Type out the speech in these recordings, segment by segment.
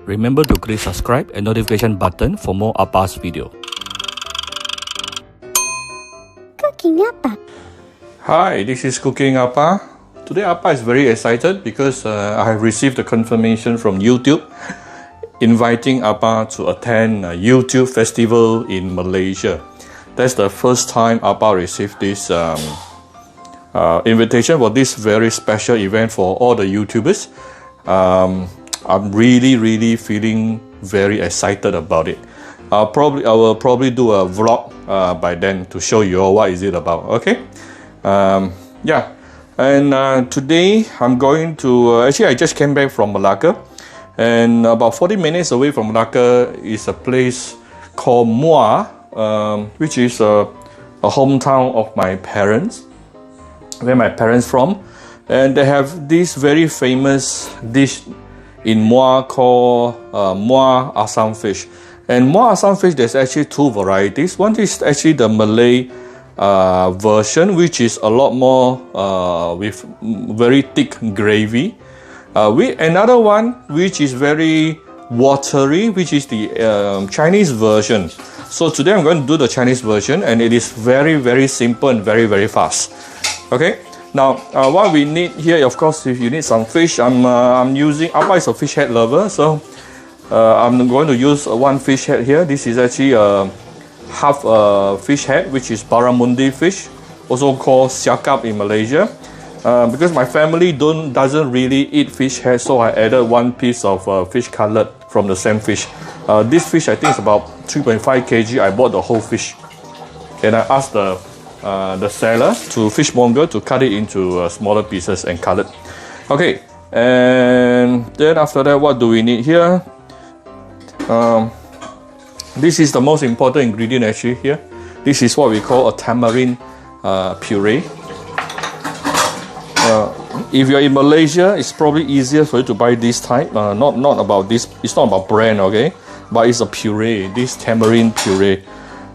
Remember to click subscribe and notification button for more Appa's video. Cooking Appa. Hi, this is Cooking Appa. Today Appa is very excited because I have received a confirmation from YouTube inviting Appa to attend a YouTube festival in Malaysia. That's the first time Appa received this invitation for this very special event for all the YouTubers. I'm really feeling very excited about it. I will probably do a vlog by then to show you all what is it about. Okay, yeah. And today I'm going to actually I just came back from Malacca, and about 40 minutes away from Malacca is a place called Muar, which is a hometown of my parents, where my parents from, and they have this very famous dish in Muar called Muar assam fish. And Muar assam fish, there's actually two varieties. One is actually the Malay version, which is a lot more with very thick gravy. Another one which is very watery, which is the Chinese version. So today I'm going to do the Chinese version, and it is very simple and very fast. Okay. Now, what we need here, of course, if you need some fish, I'm using, Appa is a fish head lover, so I'm going to use one fish head here. This is actually half fish head, which is barramundi fish, also called siakap in Malaysia. Because my family doesn't really eat fish head, so I added one piece of fish cutlet from the same fish. This fish, I think, is about 3.5 kg. I bought the whole fish, and I asked the seller to fishmonger to cut it into smaller pieces and cut it. Okay, and then after that, what do we need here? This is the most important ingredient actually here. This is what we call a tambourine puree. If you're in Malaysia, it's probably easier for you to buy this type. Not about this. It's not about brand, okay? But it's a puree. This tambourine puree,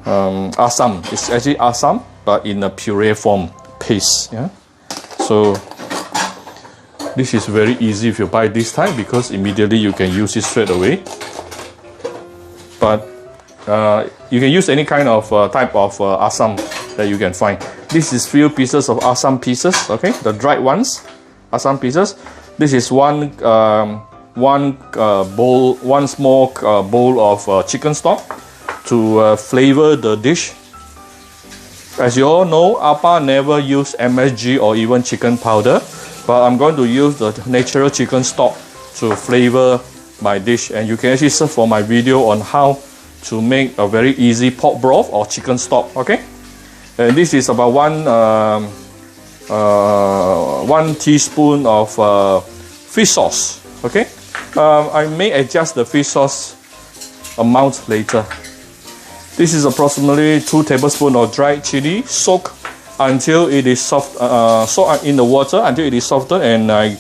assam. It's actually assam, but in a puree form, paste. Yeah. So this is very easy if you buy this type, because immediately you can use it straight away. But you can use any kind of type of assam that you can find. This is few pieces of assam pieces. Okay, the dried ones, assam pieces. This is one small bowl of chicken stock to flavor the dish. As you all know, Appa never use MSG or even chicken powder, but I'm going to use the natural chicken stock to flavor my dish. And you can actually search for my video on how to make a very easy pork broth or chicken stock. Okay, and this is about one teaspoon of fish sauce. Okay, I may adjust the fish sauce amount later. This is approximately 2 tablespoons of dried chili, soaked until it is soft, soaked in the water until it is softened, and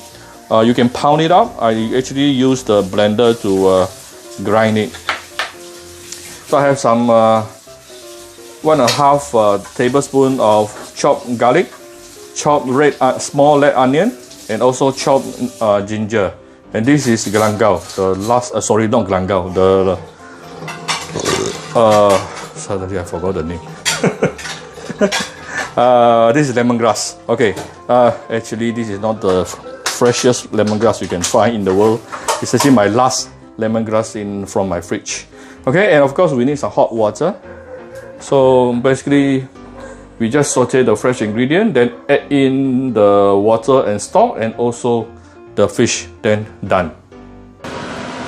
you can pound it up. I actually use the blender to grind it. So I have some 1.5 tablespoon of chopped garlic, chopped small red onion, and also chopped ginger. And this is gelangau, the last. Sorry, not gelangau. Suddenly I forgot the name. This is lemongrass. Okay, actually this is not the freshest lemongrass you can find in the world. It's actually my last lemongrass from my fridge. Okay, and of course we need some hot water. So basically, we just saute the fresh ingredient, then add in the water and stock, and also the fish. Then done.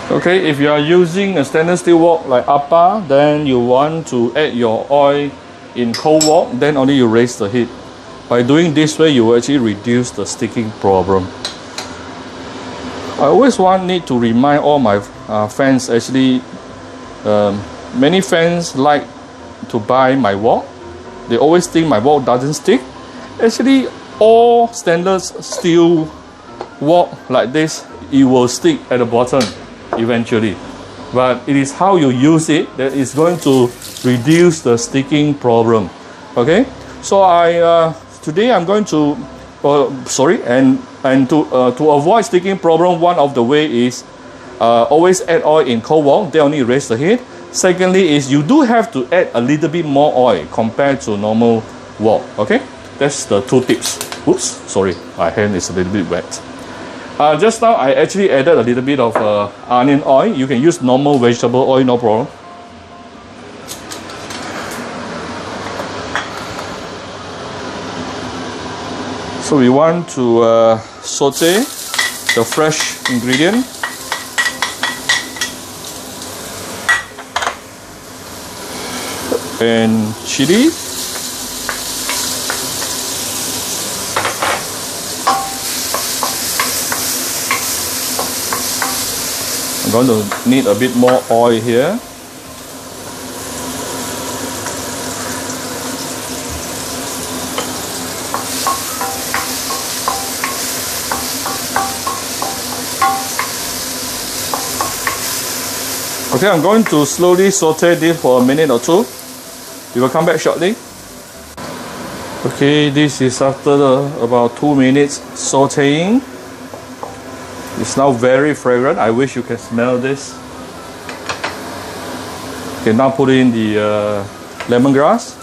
Okay, if you are using a stainless steel wok like Appa, then you want to add your oil in cold wok, then only you raise the heat. By doing this way, you will actually reduce the sticking problem. I always need to remind all my fans, actually, many fans like to buy my wok. They always think my wok doesn't stick. Actually, all stainless steel wok like this, it will stick at the bottom eventually, but it is how you use it that is going to reduce the sticking problem. Okay, so today I'm going to to avoid sticking problem, one of the way is always add oil in cold wok, they only raise the heat. Secondly is you do have to add a little bit more oil compared to normal wok, okay? That's the two tips. Oops, sorry, my hand is a little bit wet. Just now I actually added a little bit of onion oil. You can use normal vegetable oil, no problem. So we want to saute the fresh ingredient. And chili. I'm going to need a bit more oil here. Okay, I'm going to slowly saute this for a minute or two. We will come back shortly. Okay, this is after about 2 minutes sauteing. It's now very fragrant. I wish you can smell this. Okay, now put in the lemongrass.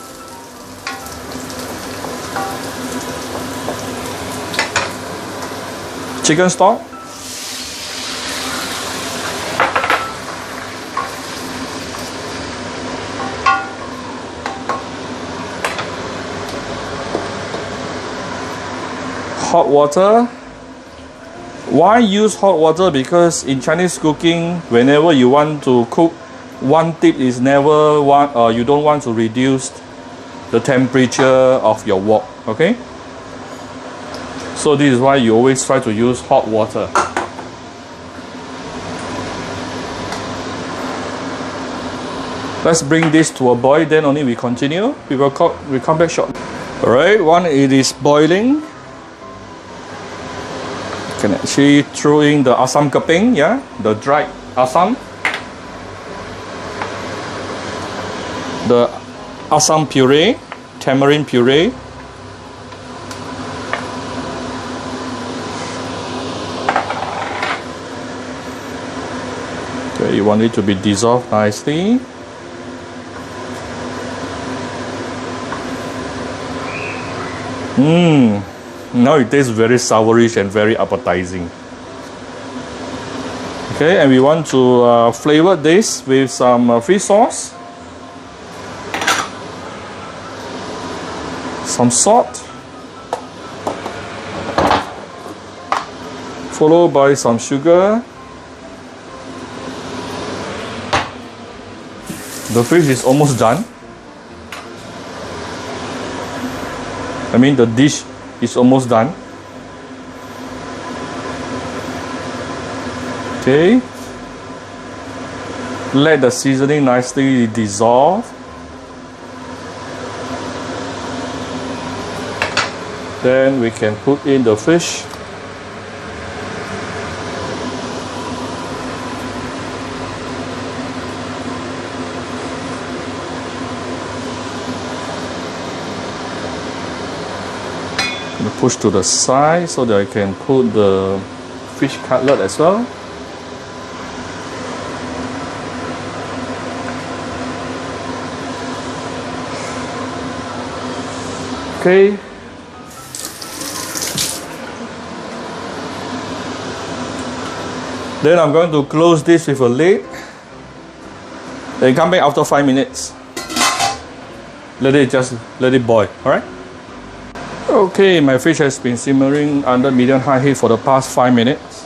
Chicken stock. Hot water. Why use hot water? Because in Chinese cooking, whenever you want to cook, one tip is never you don't want to reduce the temperature of your wok, okay? So this is why you always try to use hot water. Let's bring this to a boil, then only we continue. We come back shortly. Alright, once it is boiling, can actually throw in the assam keping, yeah, the dried assam, the assam puree, tamarind puree, okay, you want it to be dissolved nicely. Now it tastes very sourish and very appetizing. Okay, and we want to flavor this with some fish sauce, some salt, followed by some sugar. The fish is almost done. I mean, the dish is almost done. Okay, let the seasoning nicely dissolve. Then we can put in the fish. Push to the side so that I can put the fish cutlet as well. Okay. Then I'm going to close this with a lid. Then come back after 5 minutes. Let it boil, alright? Okay, my fish has been simmering under medium-high heat for the past 5 minutes.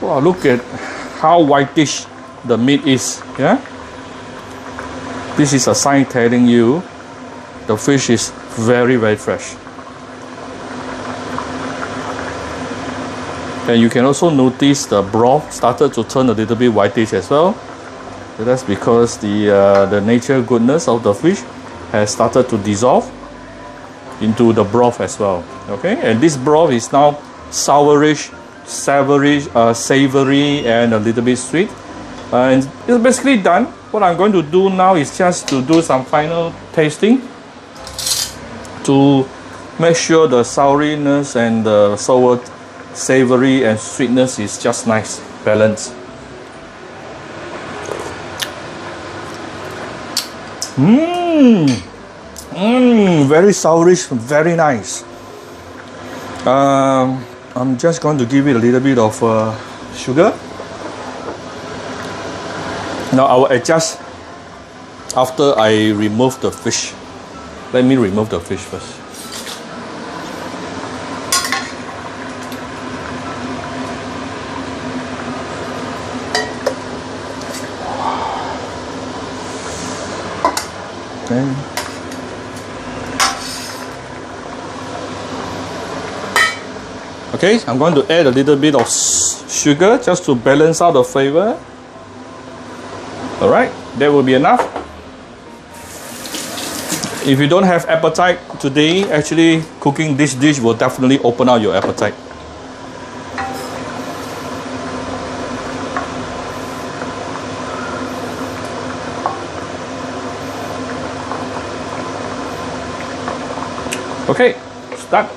Wow, look at how whitish the meat is, yeah? This is a sign telling you the fish is very, very fresh. And you can also notice the broth started to turn a little bit whitish as well. So that's because the nature goodness of the fish has started to dissolve into the broth as well. Okay, and this broth is now sourish, savory, and a little bit sweet. And it's basically done. What I'm going to do now is just to do some final tasting to make sure the souriness and the sour savory and sweetness is just nice, balanced. Very sourish, very nice. I'm just going to give it a little bit of sugar. Now I will adjust after I remove the fish. Let me remove the fish first. Okay, I'm going to add a little bit of sugar just to balance out the flavor. Alright, that will be enough. If you don't have appetite today, actually cooking this dish will definitely open out your appetite. Okay, start.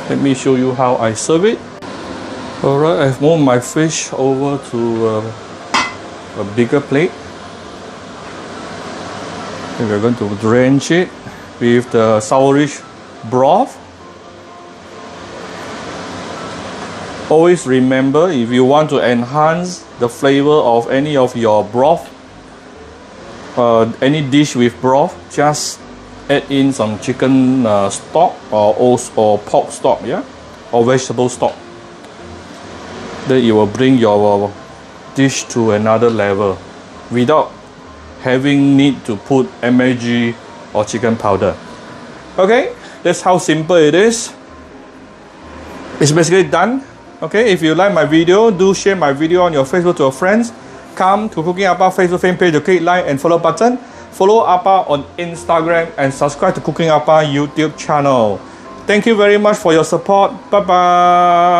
Let me show you how I serve it. Alright, I've moved my fish over to a bigger plate. And we're going to drench it with the sourish broth. Always remember, if you want to enhance the flavor of any of your broth, any dish with broth, just add in some chicken stock or pork stock, yeah, or vegetable stock. Then it will bring your dish to another level without having need to put MSG or chicken powder. Okay, that's how simple it is. It's basically done. Okay, if you like my video, do share my video on your Facebook to your friends. Come to Cooking Appa Facebook fan page to click like and follow button. Follow Appa on Instagram and subscribe to Cooking Appa YouTube channel. Thank you very much for your support. Bye bye.